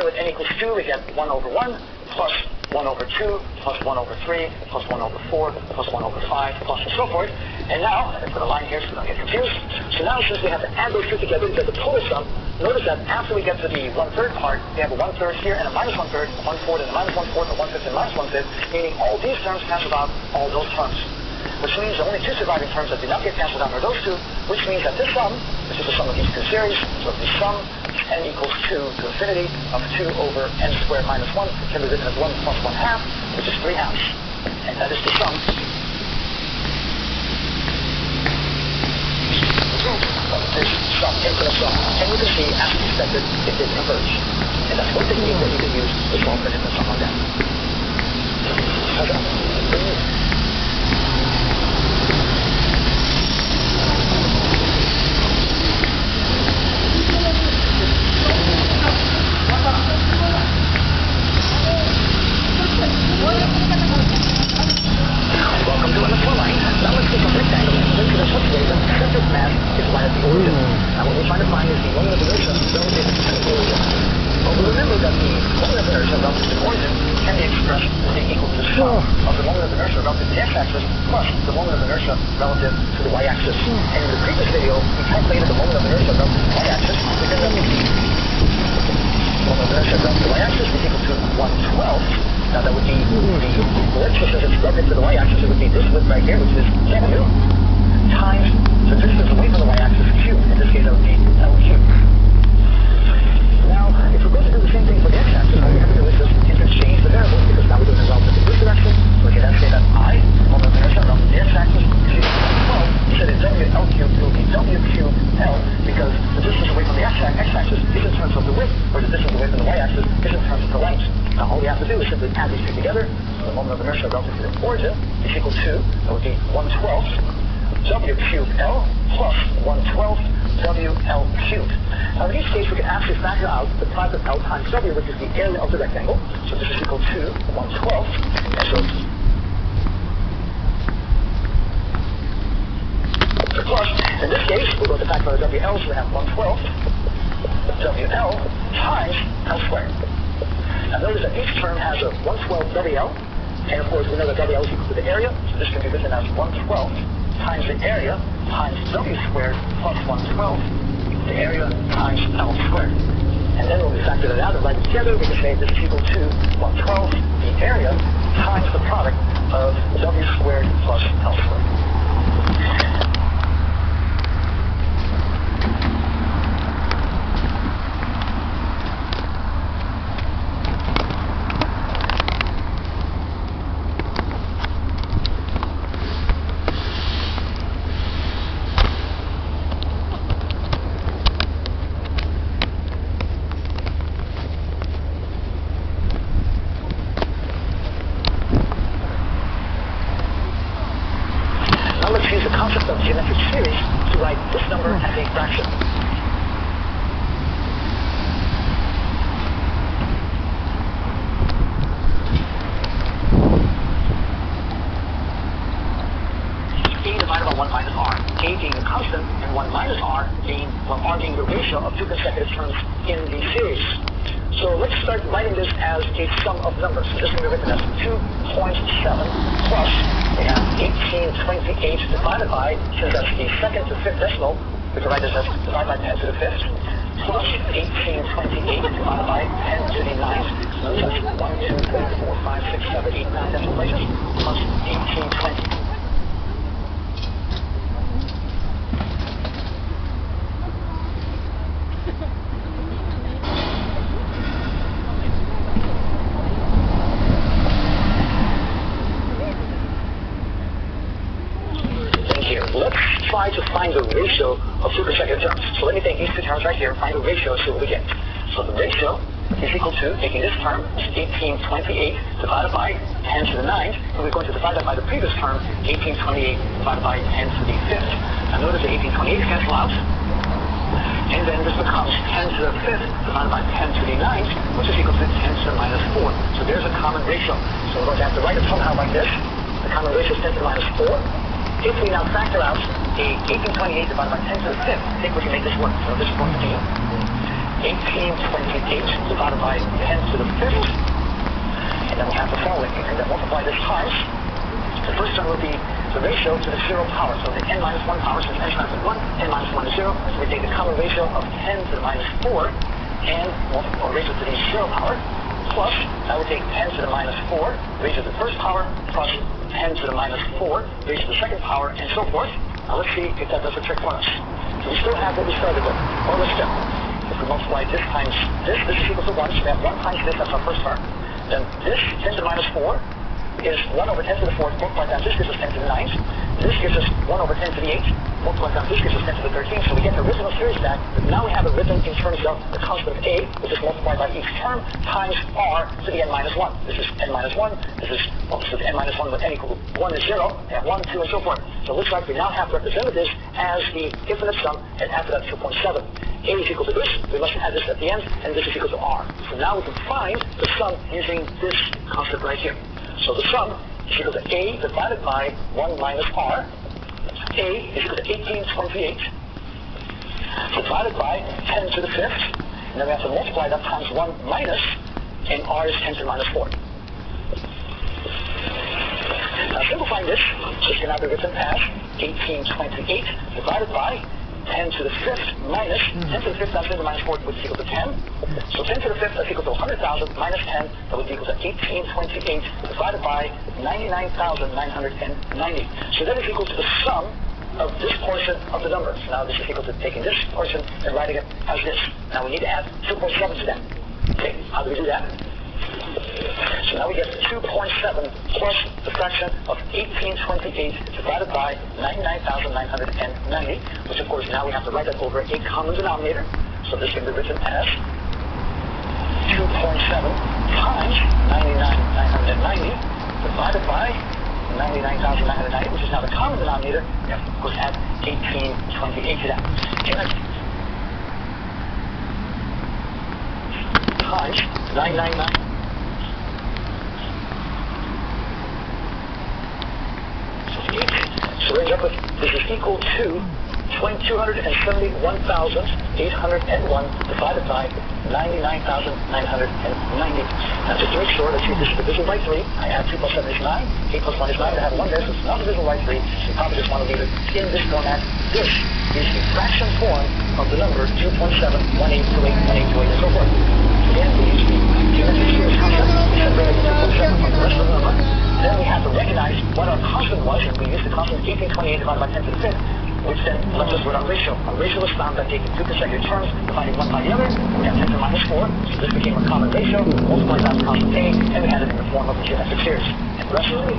with n equals 2, we get 1 over 1 plus 1 over 2 plus 1 over 3 plus 1 over 4 plus 1 over 5 plus and so forth. And now, let's put a line here so we don't get confused. So now since we have to add those two together to get the total sum, notice that after we get to the 1/3 part, we have a 1/3 here and a minus 1/3, a 1/4 and a minus 1/4, a 1/5 and a minus 1/5, meaning all these terms cancel out all those terms. Which means the only two surviving terms that do not get canceled out are those two, which means that this sum, this is the sum of these two series, so the sum n equals 2 to infinity of 2 over n squared minus 1 can be written as 1 plus 1/2, which is 3/2. And that is the sum of this sum, infinite sum. And you can see, as expected, it did converge. And that's one technique that you can use to solve an infinite sum like that. How's that? Welcome to another flow line. Now let's take a rectangle and link it in such a way that the center of mass is right at the origin. Now what we're trying to find is the moment of inertia relative to the origin. Well, we remember that the moment of inertia relative to the origin can be expressed as equal to the sum of the moment of inertia relative to the x-axis plus the moment of inertia relative to the y-axis. And in the previous video, we calculated the moment of inertia relative to the y-axis because that would be moment of inertia relative to the y-axis is equal to 1/12. Now that would be the x-axis is relative to the y-axis, it would be this width right here, which is W, times the distance away from the y-axis cubed. In this case, that would be L cubed. Now, if we're going to do the same thing for the x-axis, all we have to do is just interchange the variables, because now we're doing it relative in this direction. So we can then say that I, moment of inertia relative to the x-axis, is equal to 12. Instead of W L cubed, it will be W cubed L, because the distance away from the x-axis is in terms of the width, or the distance away from the y-axis is in terms of the length. Now all we have to do is simply add these two together. So the moment of inertia relative to the origin is equal to, that would be 1/12 W cubed L plus 1/12 W L cubed. Now in each case we can actually factor out the product of L times W, which is the area of the rectangle. So this is equal to 1/12. And so plus, in this case, we're going to factor out WL, so we have 1/12 WL times L squared. Now notice that each term has a 1/12 WL, and of course we know that WL is equal to the area, so this can be written as 1/12 times the area times W squared plus 1/12, the area times L squared. And then when we factor that out and write it together, we can say this is equal to 1/12, the area times the product of W squared plus L squared. To find the ratio of two consecutive terms. So let me take these two terms right here and find the ratio and see what we get. So the ratio is equal to, taking this term, 1828 divided by 10 to the 9th, and we're going to divide that by the previous term, 1828 divided by 10 to the 5th. Now notice the 1828 cancel out, and then this becomes 10 to the 5th divided by 10 to the 9th, which is equal to 10 to the minus 4. So there's a common ratio. So we're going to have to write it somehow like this. The common ratio is 10 to the minus 4. If we now factor out the 1828 divided by 10 to the 5th, I think we can make this work. So this is going to be 1828 divided by 10 to the 5th. And then we have the following. And then multiply this times. The first term will be the ratio to the 0 power. So the n minus 1 power, since n starts with 1, n minus 1 is 0. So we take the common ratio of 10 to the minus 4 and ratio to the 0 power. Plus, I would take 10 to the minus 4 raised to the first power plus 10 to the minus 4 raised to the second power and so forth. Now let's see if that does the trick for us. So we still have what we started with. Or let's check. If we multiply this times this is equal to 1. So we have 1 times this, that's our first term. Then this 10 to the minus 4 is 1 over 10 to the 4th multiplied times this gives us 10 to the 9th. This gives us 1 over 10 to the 8th multiplied times this gives us 10 to the 13th. So we get the original series back, but now we have it written in terms of the constant of a, which is multiplied by each term, times r to the n minus 1. This is n minus 1. This is n minus 1 with n equal to 1 is 0, and 1, 2, and so forth. So it looks like we now have represented this as the infinite sum, and after that 2.7. A is equal to this, we must add this at the end, and this is equal to r. So now we can find the sum using this constant right here. So the sum is equal to a divided by 1 minus r. A is equal to 1828 divided by 10 to the 5th. And then we have to multiply that times 1 minus, and r is 10 to the minus 4. Now simplifying this can now be written as 1828 divided by 10 to the 5th minus 10 to the 5th times 10 to the minus 4, which is equal to 10. So 10 to the 5th is equal to 100,000 minus 10, that would be equal to 1828 divided by 99,990. So that is equal to the sum of this portion of the number. So now this is equal to taking this portion and writing it as this. Now we need to add 2.7 to that. Okay, how do we do that? So now we get 2.7 plus the fraction of 1828 divided by 99,990, which of course now we have to write that over a common denominator. So this can be written as 2.7 times 99,990 divided by 99,990, which is now the common denominator. We have to, of course, add 1828 to that. Okay, times 999. So we end up with, this is equal to 271,801 divided by 99,990. Now just to make sure, let's see if this is divisible by 3. I add 2 plus 7 is 9. 8 plus 1 is 9. I have 1 there, so it's not divisible by 3. You probably just want to leave it in this format. This is the fraction form of the number 2.718281828 and so forth. Again, we use the geometric series concept. We separate 2.7 from the rest of the number. Then we have to recognize what our constant was, and we use the constant 1828 divided by 10 to the 5th, which then lets us with our ratio. Our ratio was found by taking 2 consecutive terms, dividing one by the other. We have 10 to the minus 4, so this became a common ratio, multiplied by the constant a, and we had it in the form of a geometric series. And the rest of it,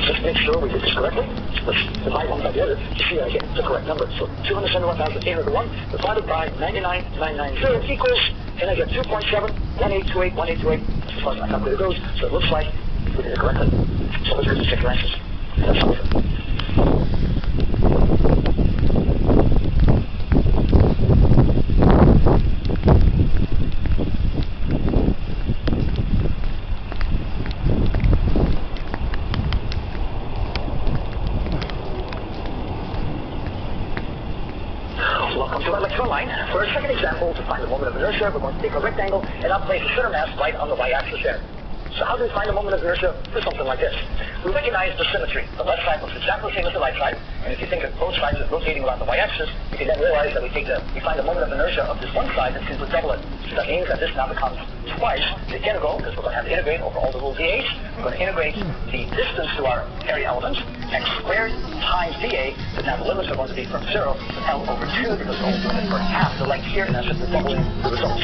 just make sure we did this correctly. Let's divide one by the other to see that I get the correct number. So 271,801 divided by 99,990 equals, and I get 2.718281828. That's as far as my calculator goes. So it looks like we did it correctly. So let's just check your answers. That's all. Welcome to our lecture online. For our second example, to find the moment of inertia, we're going to take a rectangle and I'll place the center mass right on the y-axis there. So how do we find the moment of inertia for something like this? We recognize the symmetry. The left side looks exactly the same as the right side, and if you think of both sides as rotating around the y-axis, you can then realize that we find the moment of inertia of this one side and simply double it. So that means that this now becomes twice the integral, because we're going to have to integrate over all the rule dA's. We're going to integrate the distance to our area element, x squared times dA, but now the limits are going to be from 0 to L over 2, because the whole limit for half the length here, and that's just doubling the results.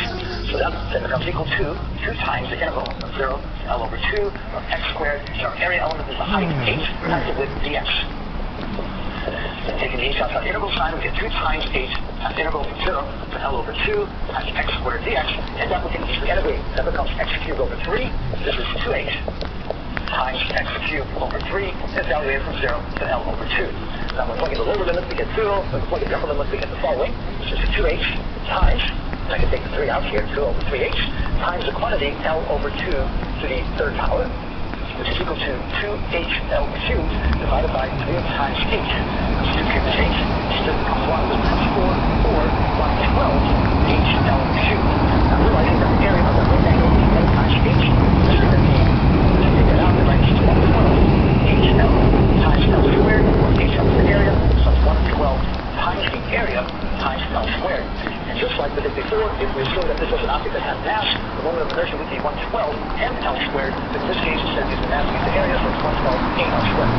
So that then becomes equal to 2 times the integral from 0 to L over 2 of x squared, and our area element is the height h times the width dx. Taking the h out of the integral sign, we get 2 times h times the integral from 0 to L over 2 times x squared dx, and that we can easily integrate. That becomes x cubed over 3. This is 2h times x cubed over 3, and evaluated from 0 to L over 2. Now when we plug in the lower limit, we get 0. When we plug in the upper limit, we get the following, which is 2h times, I can take the 3 out here, 2 over 3h, times the quantity L over 2 to the third power, which is equal to 2HL cubed divided by 3 times h. 2 cubed is h, h becomes 1, this becomes 4, or 112HL cubed. Now realizing that the area of the rectangle is 1 times h, let's take that out, and write 112HL times L squared, or HL is the area, so it's 112 times the area times L squared. And just like we did before, if we assume that this was an object that had mass, the moment of inertia would be 112 mL squared, but in this case, instead of using mass, we use the area, so it's 112 AL squared.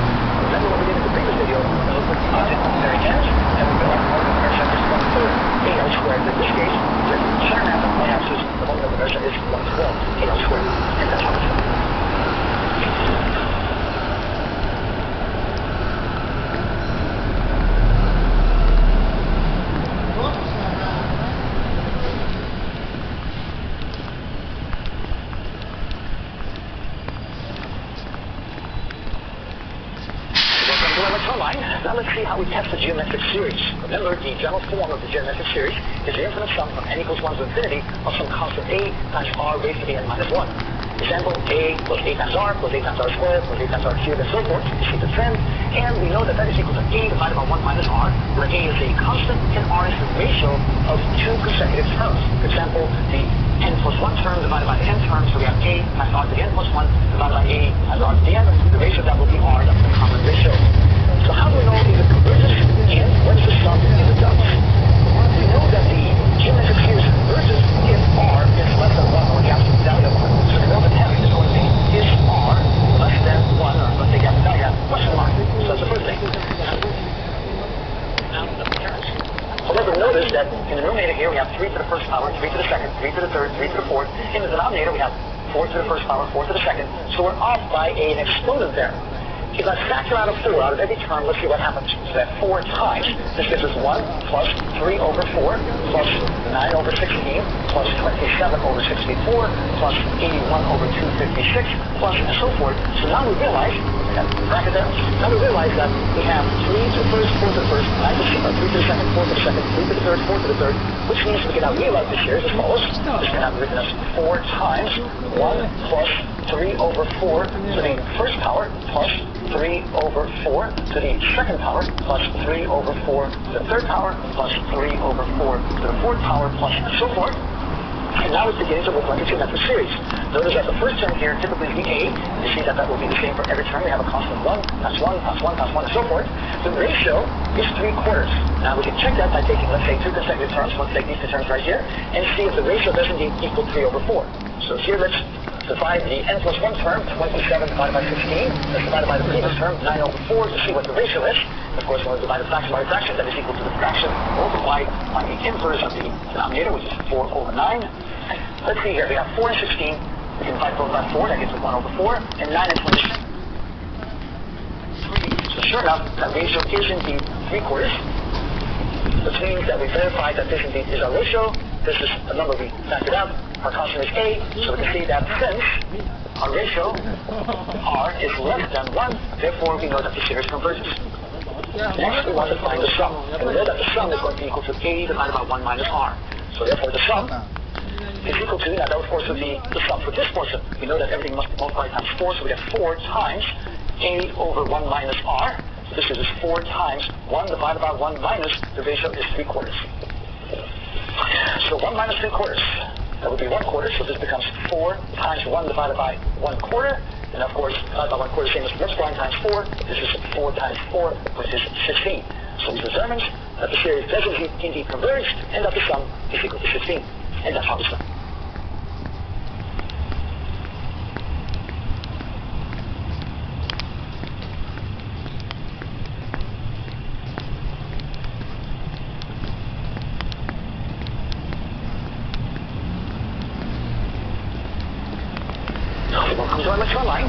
Remember what we did in the previous video, we looked at the object on the very end, and we realized the moment of inertia is 1/3 AL squared. In this case, with center mass on the y-axis, the moment of inertia is 112 AL squared. And that's how it's done. Now let's see how we test the geometric series. Remember, the general form of the geometric series is the infinite sum from n equals 1 to infinity of some constant a times r raised to the n minus 1. Example, a plus a times r plus a times r squared plus a times r cubed and so forth. You see the trend. And we know that that is equal to a divided by 1 minus r, where a is a constant and r is the ratio of two consecutive terms. For example, the n plus 1 term divided by the n term, so we have a times r to the n plus 1 divided by a times r to the n. The ratio of that will be r, that's the common ratio. So how do we know if it converges, and what is the sum if it does? We know that the geometric series converges if r is less than 1, or the absolute value of 1. So the relevant test is going to be, is r less than 1, or let's say the absolute value, question mark. So that's the first thing. Now, the appearance. However, notice that in the numerator here we have 3 to the first power, 3 to the second, 3 to the third, 3 to the fourth. In the denominator we have 4 to the first power, 4 to the second. So we're off by an exponent there. If I factor out a 4 out of every term, let's see what happens. So that 4 times, this gives us 1 plus 3 over 4 plus 9 over 16 plus 27 over 64 plus 81 over 256 plus and so forth. So now we realize, bracket there, now we realize that we have 3 to the first, 4 to the first, 9 to the 3 to the second, 4 to the second, 3 to the third, 4 to the third, which means we can now rewrite this series as follows. This can have written as 4 times 1 plus 3 over 4 to the first power plus 3 over 4 to the second power plus 3 over 4 to the third power plus 3 over 4 to the fourth power plus and so forth. And now it's beginning to look like a geometric series. Notice that the first term here typically is the a. You see that that will be the same for every term. We have a constant 1 times 1 times 1 times 1 and so forth. The ratio is 3/4. Now we can check that by taking, let's say, two consecutive terms. Let's take these two terms right here and see if the ratio does indeed equal 3 over 4. So here let's divide the n plus 1 term, 27 divided by 16. Let's divide it by the previous term, 9 over 4, to see what the ratio is. Of course, when we divide a fraction by a fraction, that is equal to the fraction multiplied by the inverse of the denominator, which is 4 over 9. Let's see here, we have 4 and 16. We can divide both by 4, that gives us 1 over 4. And 9 and 26. 3. So sure enough, that ratio is indeed 3/4. Which means that we verified that this indeed is our ratio. This is a number we factored out. Our constant is a, so we can see that since our ratio, r, is less than 1, therefore we know that the series converges. Next, we want to find the sum. And we know that the sum is going to be equal to a divided by 1 minus r. So therefore the sum is equal to, now that of course would be the sum for this portion. We know that everything must be multiplied times 4, so we have 4 times a over 1 minus r. So this is 4 times 1 divided by 1 minus, the ratio is 3/4. So 1 minus 3/4, that would be 1/4, so this becomes 4 times 1 divided by 1/4. And of course, divided by 1/4 same as multiplying times 4. This is 4 times 4, which is 16. So this determines that the series does indeed converge, and that the sum is equal to 16. And that's how it's done. Welcome to our lecture online.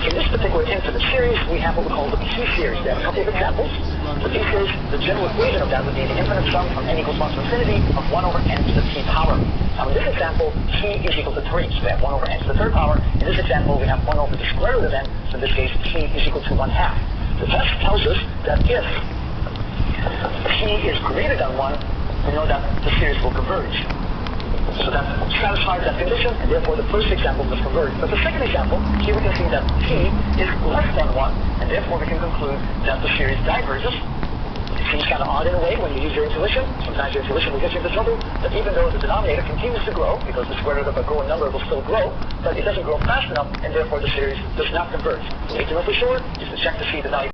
In this particular infinite series, we have what we call the P-series. There are a couple of examples. The P-series, the general equation of that would be the infinite sum from n equals 1 to infinity of 1 over n to the p power. Now in this example, p is equal to 3, so we have 1 over n to the third power. In this example, we have 1 over the square root of n, so in this case, p is equal to 1/2. The test tells us that if p is greater than 1, we know that the series will converge. So that satisfies that condition, and therefore the first example must converge. But the second example, here we can see that t is less than 1, and therefore we can conclude that the series diverges. It seems kind of odd in a way when you use your intuition. Sometimes your intuition will get you into trouble, that even though the denominator continues to grow, because the square root of a growing number will still grow, but it doesn't grow fast enough, and therefore the series does not converge. The way to know for sure is to check to see the value